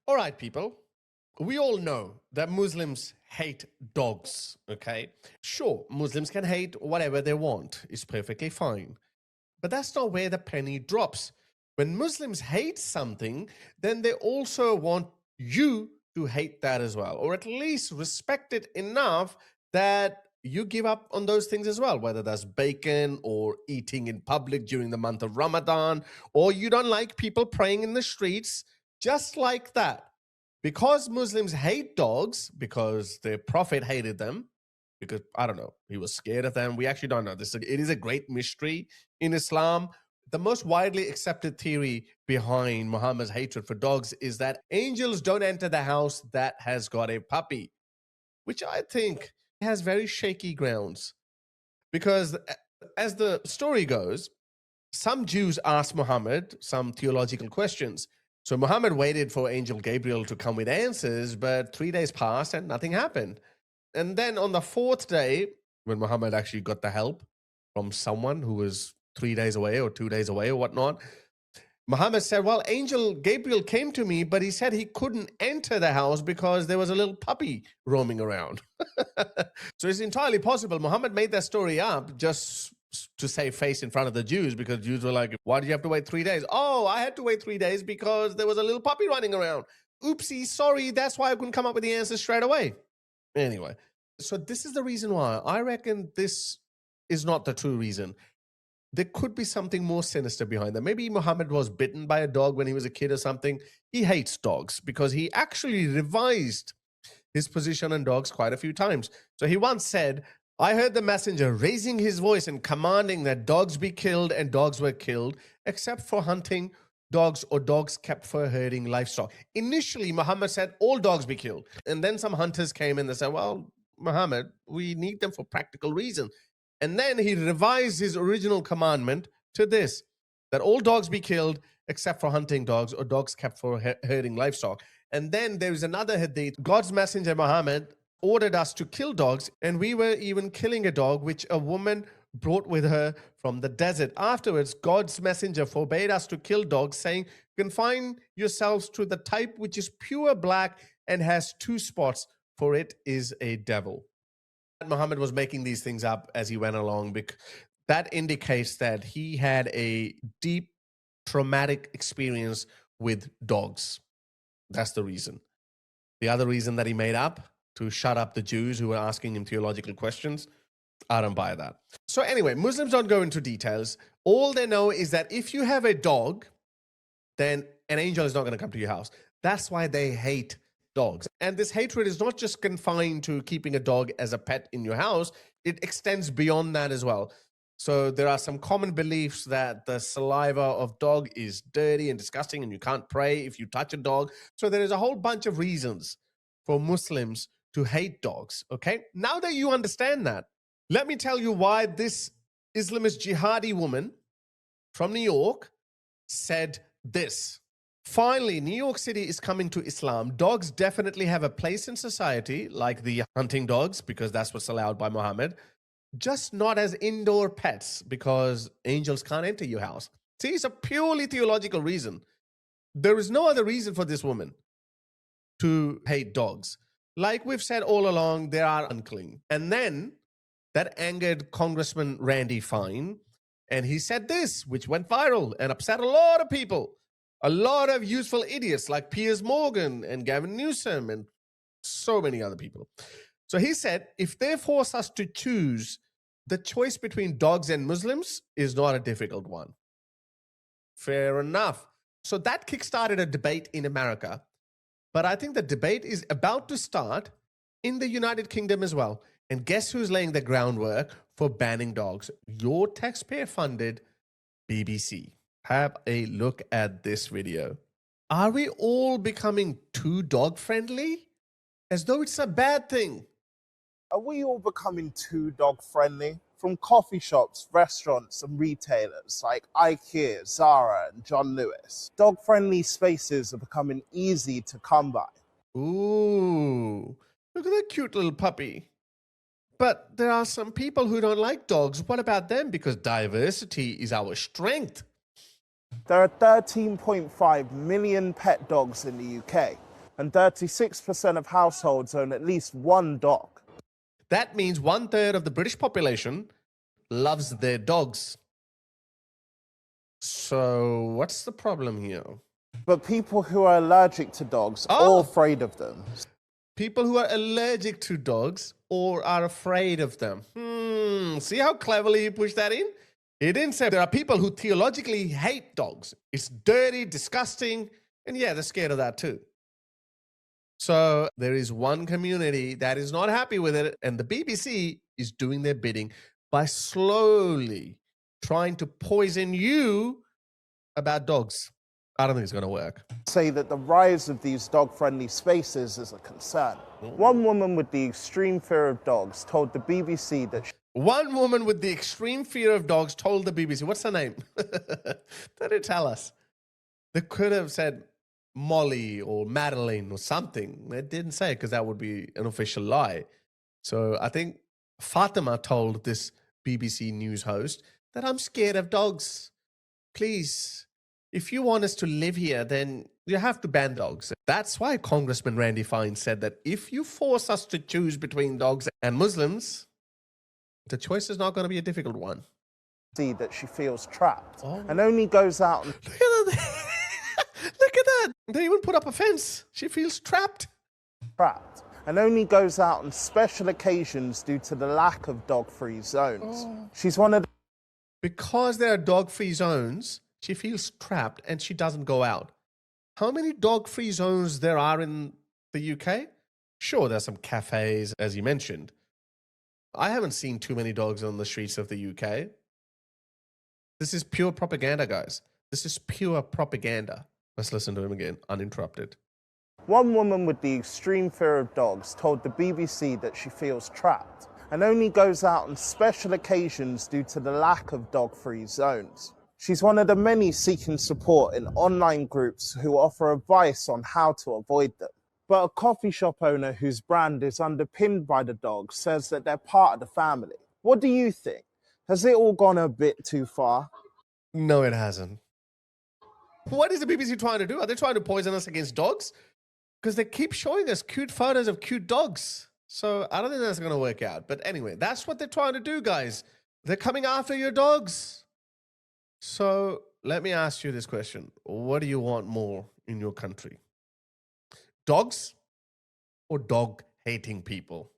All right, people. We all know that Muslims hate dogs, okay? Sure, Muslims can hate whatever they want. It's perfectly fine. But that's not where the penny drops. When Muslims hate something, then they also want you to hate that as well, or at least respect it enough that you give up on those things as well, whether that's bacon or eating in public during the month of Ramadan, or you don't like people praying in the streets, just like that. Because Muslims hate dogs, because their prophet hated them, because I don't know, he was scared of them. We actually don't know. It is a great mystery in Islam. The most widely accepted theory behind Muhammad's hatred for dogs is that angels don't enter the house that has got a puppy, which I think has very shaky grounds. Because as the story goes, some Jews asked Muhammad some theological questions. So Muhammad waited for Angel Gabriel to come with answers, but 3 days passed and nothing happened. And then on the fourth day, when Muhammad actually got the help from someone who was 3 days away or 2 days away or whatnot, Muhammad said, well, Angel Gabriel came to me, but he said he couldn't enter the house because there was a little puppy roaming around. So it's entirely possible Muhammad made that story up just to save face in front of the Jews, because Jews were like, why did you have to wait 3 days? Oh, I had to wait 3 days because there was a little puppy running around. Oopsie, sorry, that's why I couldn't come up with the answer straight away. Anyway, so this is the reason why I reckon this is not the true reason. There could be something more sinister behind that. Maybe Muhammad was bitten by a dog when he was a kid or something. He hates dogs because he actually revised his position on dogs quite a few times. So he once said, I heard the messenger raising his voice and commanding that dogs be killed, and dogs were killed, except for hunting dogs or dogs kept for herding livestock. Initially, Muhammad said all dogs be killed. And then some hunters came in and said, well, Muhammad, we need them for practical reasons. And then he revised his original commandment to this, that all dogs be killed except for hunting dogs or dogs kept for herding livestock. And then there is another hadith. God's messenger Muhammad ordered us to kill dogs, and we were even killing a dog which a woman brought with her from the desert. Afterwards, God's messenger forbade us to kill dogs, saying, confine yourselves to the type which is pure black and has 2 spots, for it is a devil. Muhammad was making these things up as he went along, because that indicates that he had a deep traumatic experience with dogs. That's the reason. The other reason that he made up, to shut up the Jews who were asking him theological questions, I don't buy that. So anyway, Muslims don't go into details. All they know is that if you have a dog, then an angel is not going to come to your house. That's why they hate dogs. And this hatred is not just confined to keeping a dog as a pet in your house. It extends beyond that as well. So there are some common beliefs that the saliva of dog is dirty and disgusting, and you can't pray if you touch a dog. So there is a whole bunch of reasons for Muslims to hate dogs, okay? Now that you understand that, let me tell you why this Islamist jihadi woman from New York said this. Finally, New York City is coming to Islam. Dogs definitely have a place in society, like the hunting dogs, because that's what's allowed by Muhammad, just not as indoor pets, because angels can't enter your house. See, it's a purely theological reason. There is no other reason for this woman to hate dogs. Like we've said all along, they are unclean. And then that angered Congressman Randy Fine, and he said this, which went viral and upset a lot of people. A lot of useful idiots like Piers Morgan and Gavin Newsom and so many other people. So he said, if they force us to choose, the choice between dogs and Muslims is not a difficult one. Fair enough. So that kickstarted a debate in America. But I think the debate is about to start in the United Kingdom as well. And guess who's laying the groundwork for banning dogs? Your taxpayer-funded BBC. Have a look at this video. Are we all becoming too dog-friendly? As though it's a bad thing. Are we all becoming too dog-friendly? From coffee shops, restaurants, and retailers like IKEA, Zara, and John Lewis, dog-friendly spaces are becoming easy to come by. Ooh, look at that cute little puppy. But there are some people who don't like dogs. What about them? Because diversity is our strength. There are 13.5 million pet dogs in the UK. and 36% of households own at least one dog. That means 1/3 of the British population loves their dogs. So what's the problem here? But people who are allergic to dogs Oh. are afraid of them. People who are allergic to dogs or are afraid of them. See how cleverly he pushed that in? He didn't say there are people who theologically hate dogs. It's dirty, disgusting, and yeah, they're scared of that too. So there is one community that is not happy with it, and the BBC is doing their bidding by slowly trying to poison you about dogs. I don't think it's going to work. Say that the rise of these dog-friendly spaces is a concern. One woman with the extreme fear of dogs told the BBC that One woman with the extreme fear of dogs told the BBC, what's her name? They didn't tell us. They could have said Molly or Madeline or something. They didn't say because that would be an official lie. So I think Fatima told this BBC news host that I'm scared of dogs. Please, if you want us to live here, then you have to ban dogs. That's why Congressman Randy Fine said that if you force us to choose between dogs and Muslims, the choice is not going to be a difficult one. see that she feels trapped and only goes out and Look at that. Look at that. They even put up a fence. She feels trapped. only goes out on special occasions due to the lack of dog-free zones. She's one of the Because there are dog-free zones, she feels trapped and she doesn't go out. How many dog-free zones there are in the UK? Sure, there's some cafes, as you mentioned. I haven't seen too many dogs on the streets of the UK. This is pure propaganda, guys. This is pure propaganda. Let's listen to him again, uninterrupted. One woman with the extreme fear of dogs told the BBC that she feels trapped and only goes out on special occasions due to the lack of dog-free zones. She's one of the many seeking support in online groups who offer advice on how to avoid them. But a coffee shop owner whose brand is underpinned by the dogs says that they're part of the family. What do you think? Has it all gone a bit too far? No, it hasn't. What is the BBC trying to do? Are they trying to poison us against dogs? Because they keep showing us cute photos of cute dogs. So I don't think that's going to work out. But anyway, that's what they're trying to do, guys. They're coming after your dogs. So let me ask you this question. What do you want more in your country? Dogs or dog-hating people?